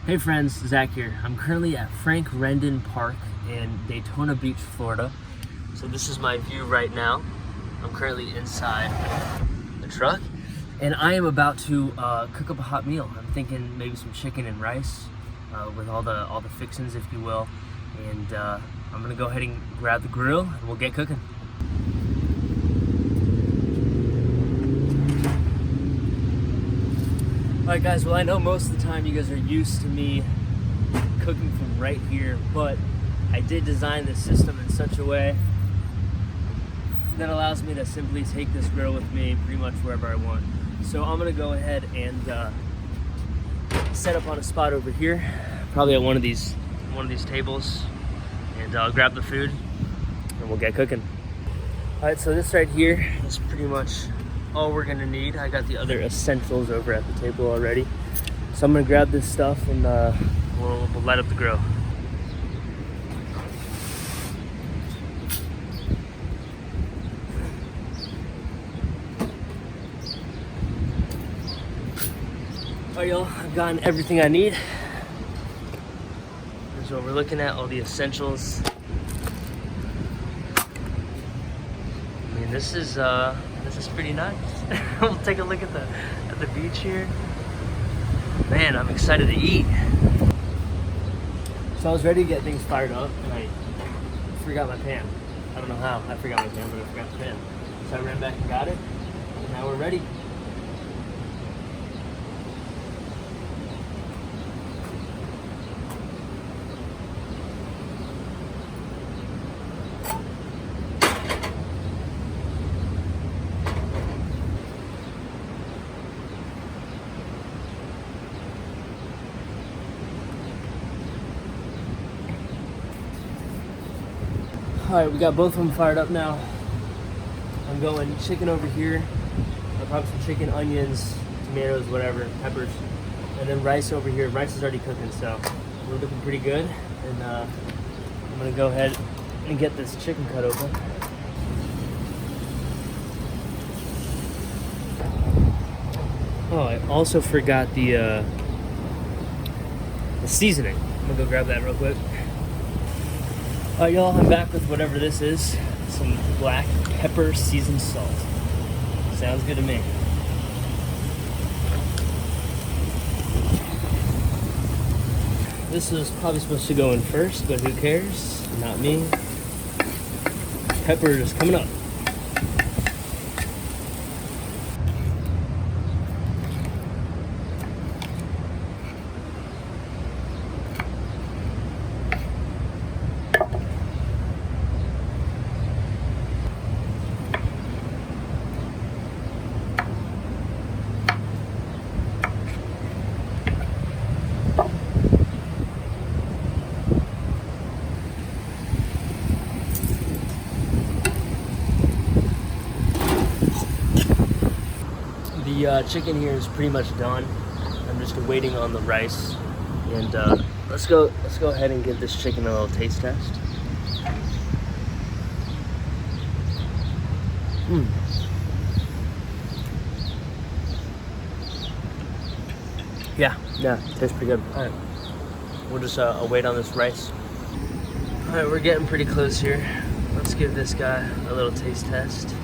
Hey friends, Zach here. I'm currently at Frank Rendon Park in Daytona Beach, Florida. So this is my view right now. I'm currently inside the truck and I am about to cook up a hot meal. I'm thinking maybe some chicken and rice with all the fixings, if you will. And I'm gonna go ahead and grab the grill and we'll get cooking. Alright guys, well I know most of the time you guys are used to me cooking from right here, but I did design this system in such a way that allows me to simply take this grill with me pretty much wherever I want. So I'm gonna go ahead and set up on a spot over here, probably at one of these tables, and I'll grab the food and we'll get cooking. Alright, so this right here is pretty much all we're gonna need. I got the other essentials over at the table already. So I'm gonna grab this stuff and we'll light up the grill. Alright y'all, I've gotten everything I need. Here's what we're looking at, all the essentials. I mean, this is pretty nice. We'll take a look at the beach here. Man, I'm excited to eat. So I was ready to get things fired up and I forgot my pan. I don't know how I forgot my pan, but I forgot the pan. So I ran back and got it, and now we're ready. Alright, we got both of them fired up now. I'm going chicken over here. I'll probably some chicken, onions, tomatoes, whatever, peppers. And then rice over here. Rice is already cooking, so we're looking pretty good. And I'm gonna go ahead and get this chicken cut open. Oh, I also forgot the seasoning. I'm gonna go grab that real quick. Alright y'all, I'm back with whatever this is. Some black pepper seasoned salt. Sounds good to me. This was probably supposed to go in first, but who cares? Not me. Pepper is coming up. The chicken here is pretty much done. I'm just waiting on the rice, and let's go ahead and give this chicken a little taste test. Yeah, tastes pretty good. All right, we'll just wait on this rice. All right, we're getting pretty close here. Let's give this guy a little taste test.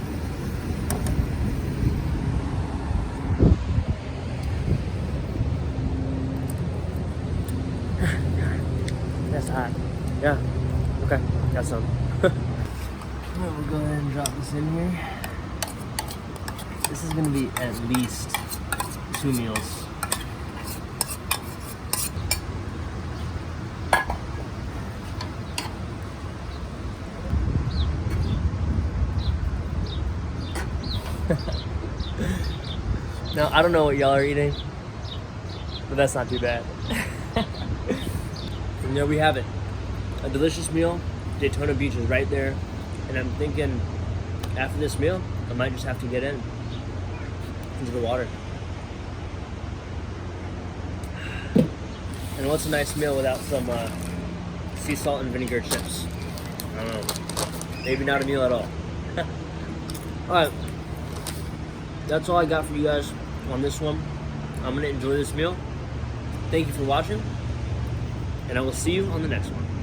That's hot. Yeah. Okay. Got some. Alright, we'll go ahead and drop this in here. This is gonna be at least 2 meals. Now, I don't know what y'all are eating, but that's not too bad. And there we have it. A delicious meal. Daytona Beach is right there. And I'm thinking after this meal, I might just have to get into the water. And what's a nice meal without some sea salt and vinegar chips? I don't know. Maybe not a meal at all. Alright. That's all I got for you guys on this one. I'm going to enjoy this meal. Thank you for watching. and I will see you on the next one.